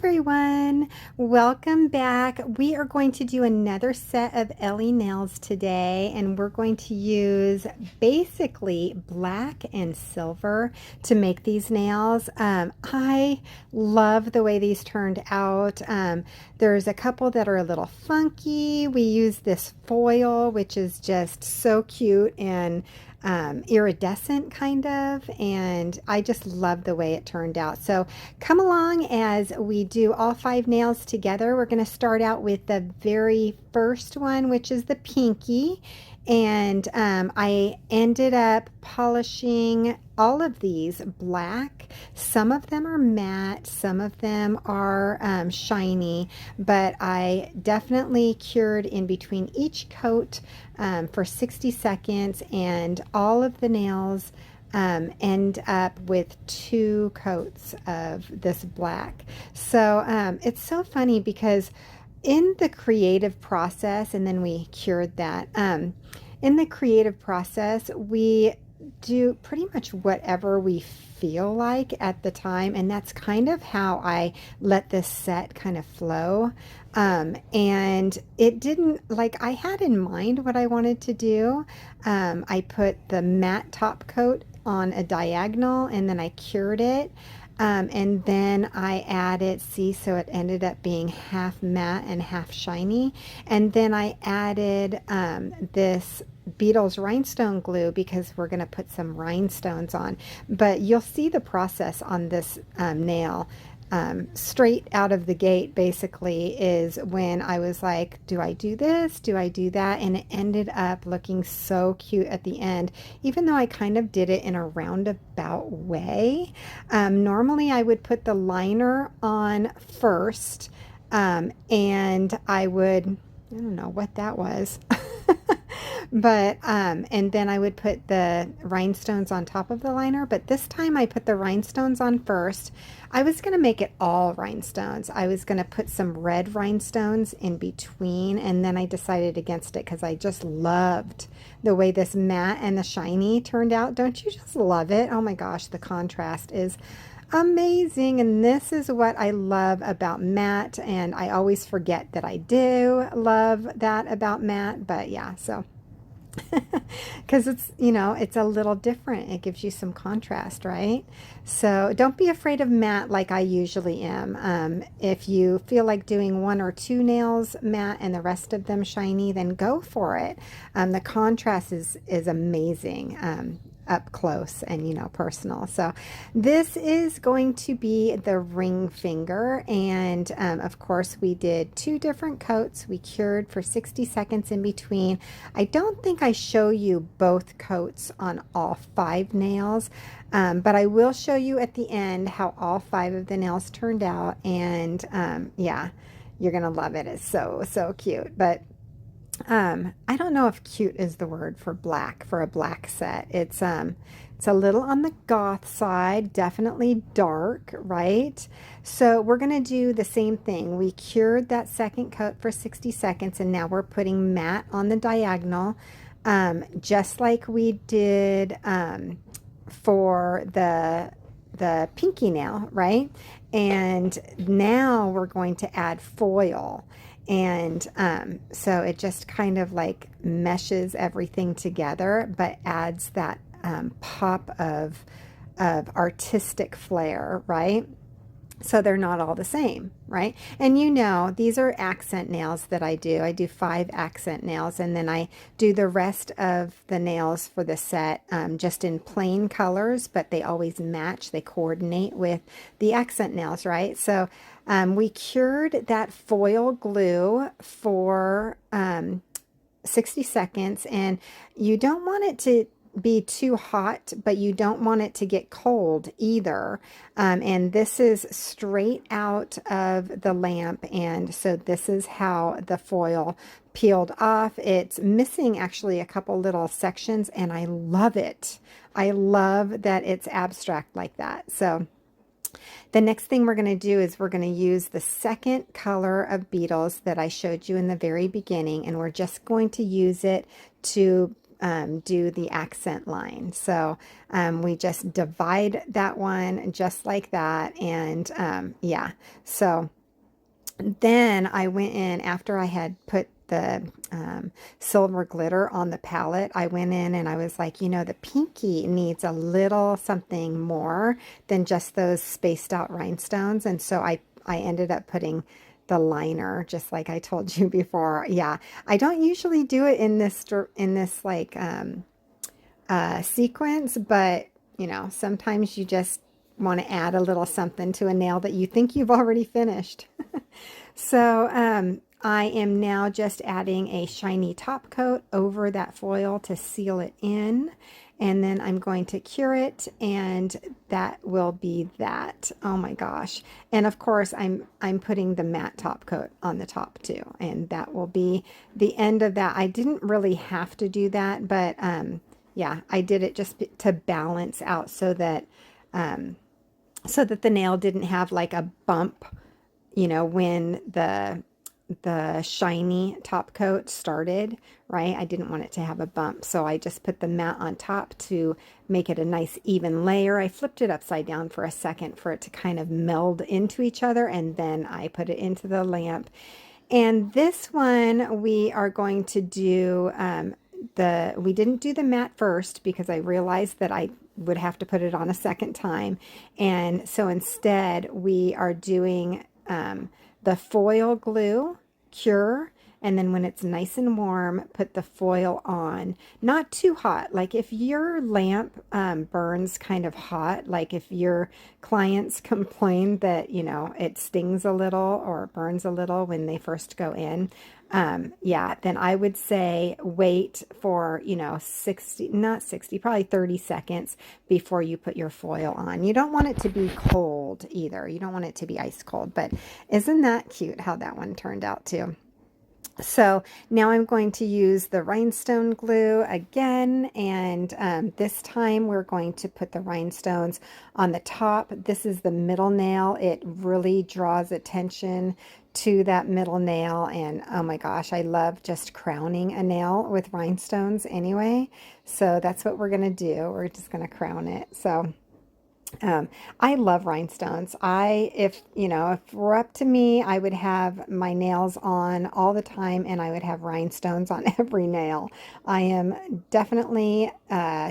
everyone, welcome back. We are going to do another set of Ellie nails today, and we're going to use basically black and silver to make these nails. I love the way these turned out. There's a couple that are a little funky. We use this foil, which is just so cute and iridescent kind of, and I just love the way it turned out. So come along as we do all 5 nails together. We're going to start out with the very first one, which is the pinky, and I ended up polishing all of these black. Some of them are matte, some of them are shiny, but I definitely cured in between each coat for 60 seconds, and all of the nails end up with 2 coats of this black. So it's so funny because in the creative process, and then we cured that, in the creative process, we do pretty much whatever we feel like at the time, and that's kind of how I let this set kind of flow. And it didn't, like, I had in mind what I wanted to do. I put the matte top coat on a diagonal, and then I cured it. And then I added, see, so it ended up being half matte and half shiny. And then I added this Beetles rhinestone glue because we're going to put some rhinestones on. But you'll see the process on this nail. Straight out of the gate basically is when I was like, do I do this? Do I do that? And it ended up looking so cute at the end, even though I kind of did it in a roundabout way. Normally I would put the liner on first, and I would, I don't know what that was. But and then I would put the rhinestones on top of the liner, but this time I put the rhinestones on first. I was going to make it all rhinestones. I was going to put some red rhinestones in between, and then I decided against it because I just loved the way this matte and the shiny turned out. Don't you just love it? Oh my gosh, the contrast is amazing, and this is what I love about matte, and I always forget that I do love that about matte. But yeah, so because it's, you know, it's a little different. It gives you some contrast, right? So don't be afraid of matte like I usually am. If you feel like doing 1 or 2 nails matte and the rest of them shiny, then go for it. The contrast is amazing. Up close and, you know, personal. So this is going to be the ring finger, and of course we did 2 different coats. We cured for 60 seconds in between. I don't think I show you both coats on all 5 nails, but I will show you at the end how all 5 of the nails turned out, and yeah, you're gonna love it. It's so cute. But I don't know if cute is the word for black, for a black set. It's a little on the goth side, definitely dark, right? So we're going to do the same thing. We cured that second coat for 60 seconds, and now we're putting matte on the diagonal, just like we did for the pinky nail, right? And now we're going to add foil. And so it just kind of like meshes everything together, but adds that pop of artistic flair, right? So they're not all the same, right? And you know, these are accent nails that I do. I do 5 accent nails, and then I do the rest of the nails for the set just in plain colors, but they always match. They coordinate with the accent nails, right? So we cured that foil glue for 60 seconds, and you don't want it to be too hot, but you don't want it to get cold either. And this is straight out of the lamp, and so this is how the foil peeled off. It's missing actually a couple little sections, and I love it. I love that it's abstract like that. So the next thing we're going to do is we're going to use the second color of Beetles that I showed you in the very beginning, and we're just going to use it to do the accent line. So we just divide that one just like that. And yeah, so then I went in after I had put the silver glitter on the palette. I went in and I was like, you know, the pinky needs a little something more than just those spaced out rhinestones. And so I ended up putting the liner, just like I told you before. Yeah, I don't usually do it in this like sequence, but you know, sometimes you just want to add a little something to a nail that you think you've already finished. So I am now just adding a shiny top coat over that foil to seal it in. And then I'm going to cure it, and that will be that. Oh my gosh. And of course, I'm putting the matte top coat on the top too. And that will be the end of that. I didn't really have to do that, but yeah, I did it just to balance out so that the nail didn't have like a bump, you know, when the shiny top coat started, right? I didn't want it to have a bump, so I just put the matte on top to make it a nice even layer. I flipped it upside down for a second for it to kind of meld into each other, and then I put it into the lamp. And this one we are going to do we didn't do the matte first because I realized that I would have to put it on a second time. And so instead we are doing the foil glue cure, and then when it's nice and warm, put the foil on. Not too hot. Like if your lamp burns kind of hot, like if your clients complain that, you know, it stings a little or burns a little when they first go in, yeah, then I would say wait for, you know, 60, not 60, probably 30 seconds before you put your foil on. You don't want it to be cold either. You don't want it to be ice cold, but isn't that cute how that one turned out too? So now I'm going to use the rhinestone glue again, and this time we're going to put the rhinestones on the top. This is the middle nail. It really draws attention to that middle nail, and oh my gosh, I love just crowning a nail with rhinestones anyway. So that's what we're going to do. We're just going to crown it. So I love rhinestones. If you know, if it were up to me, I would have my nails on all the time, and I would have rhinestones on every nail. I am definitely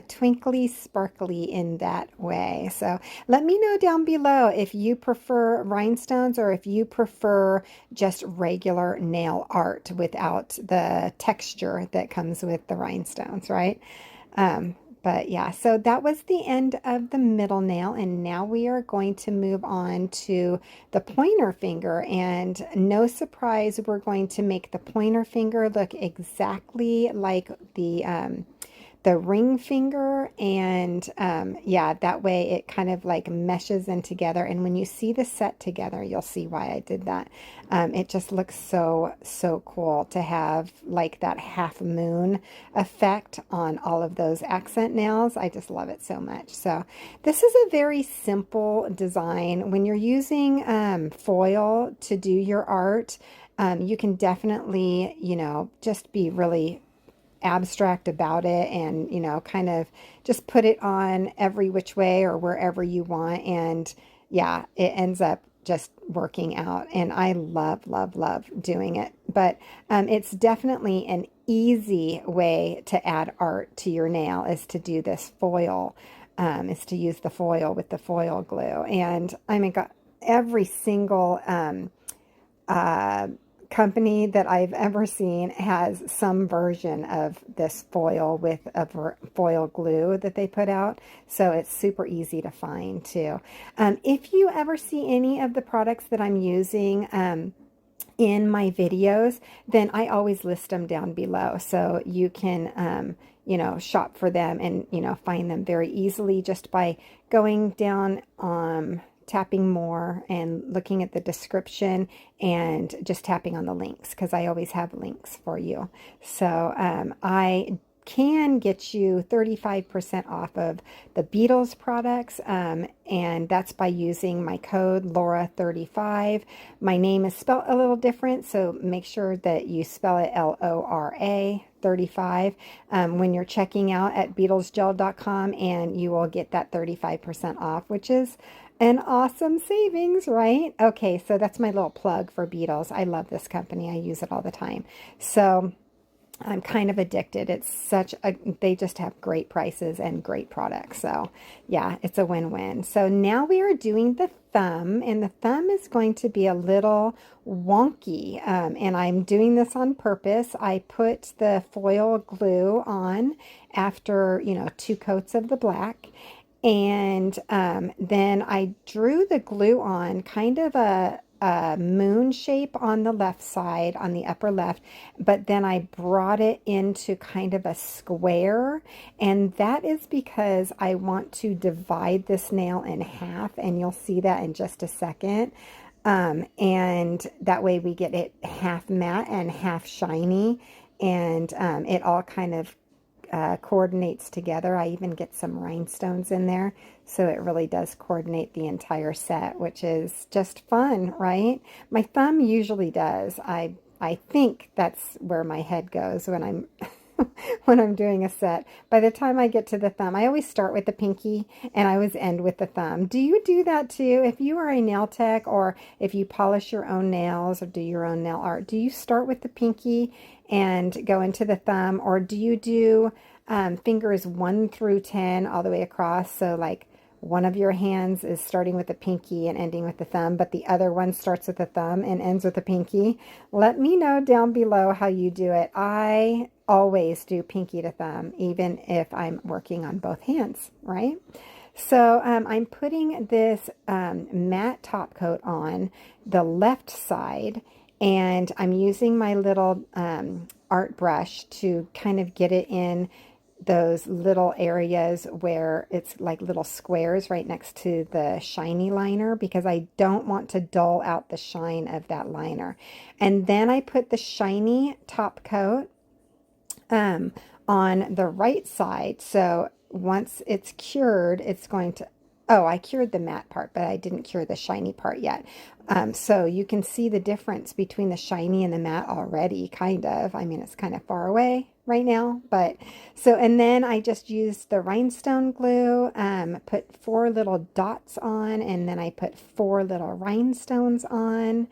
twinkly, sparkly in that way. So let me know down below if you prefer rhinestones or if you prefer just regular nail art without the texture that comes with the rhinestones, right? But yeah, so that was the end of the middle nail, and now we are going to move on to the pointer finger. And no surprise, we're going to make the pointer finger look exactly like the ring finger, and yeah, that way it kind of like meshes in together. And when you see the set together, you'll see why I did that. It just looks so cool to have like that half moon effect on all of those accent nails. I just love it so much. So this is a very simple design. When you're using foil to do your art, you can definitely, you know, just be really abstract about it, and you know, kind of just put it on every which way or wherever you want, and yeah, it ends up just working out, and I love doing it. But it's definitely an easy way to add art to your nail, is to do this foil, is to use the foil with the foil glue. And I mean, every single company that I've ever seen has some version of this foil with a foil glue that they put out. So it's super easy to find too. If you ever see any of the products that I'm using in my videos, then I always list them down below. So you can, you know, shop for them and, you know, find them very easily just by going down, tapping more and looking at the description and just tapping on the links, because I always have links for you. So I can get you 35% off of the Beetles products, and that's by using my code Laura35. My name is spelled a little different, so make sure that you spell it Lora 35 when you're checking out at beetlesgel.com, and you will get that 35% off, which is an awesome savings, right? Okay, so that's my little plug for Beetles. I love this company. I use it all the time. So I'm kind of addicted. It's such a, they just have great prices and great products. So yeah, it's a win-win. So now we are doing the thumb, and the thumb is going to be a little wonky. And I'm doing this on purpose. I put the foil glue on after, 2 coats of the black. And then I drew the glue on kind of a moon shape on the left side, on the upper left, but then I brought it into kind of a square, and that is because I want to divide this nail in half, and you'll see that in just a second. And that way we get it half matte and half shiny, and it all kind of coordinates together. I even get some rhinestones in there, so it really does coordinate the entire set, which is just fun, right? My thumb usually does. I think that's where my head goes when I'm when I'm doing a set. By the time I get to the thumb, I always start with the pinky and I always end with the thumb. Do you do that too? If you are a nail tech, or if you polish your own nails or do your own nail art, do you start with the pinky and go into the thumb, or do you do fingers 1 through 10 all the way across? So like one of your hands is starting with the pinky and ending with the thumb, but the other one starts with the thumb and ends with the pinky. Let me know down below how you do it. I always do pinky to thumb, even if I'm working on both hands, right? So I'm putting this matte top coat on the left side, and I'm using my little art brush to kind of get it in those little areas where it's like little squares right next to the shiny liner, because I don't want to dull out the shine of that liner. And then I put the shiny top coat on the right side. So once it's cured, it's going to, oh, I cured the matte part, but I didn't cure the shiny part yet. So you can see the difference between the shiny and the matte already, kind of. I mean, it's kind of far away right now, but so, and then I just used the rhinestone glue, put 4 little dots on, and then I put 4 little rhinestones on.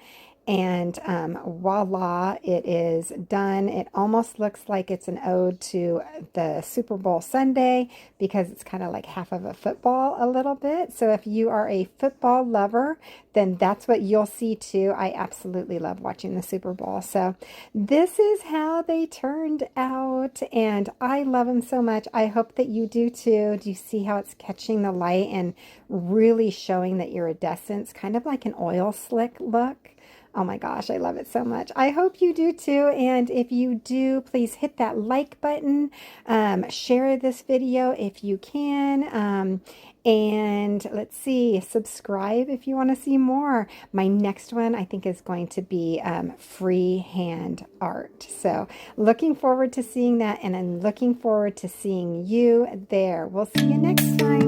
And voila, it is done. It almost looks like it's an ode to the Super Bowl Sunday, because it's kind of like half of a football a little bit. So if you are a football lover, then that's what you'll see too. I absolutely love watching the Super Bowl. So this is how they turned out, and I love them so much. I hope that you do too. Do you see how it's catching the light and really showing that iridescence, kind of like an oil slick look? Oh my gosh, I love it so much. I hope you do too. And if you do, please hit that like button. Share this video if you can. And let's see, subscribe if you want to see more. My next one, I think, is going to be freehand art. So looking forward to seeing that, and I'm looking forward to seeing you there. We'll see you next time.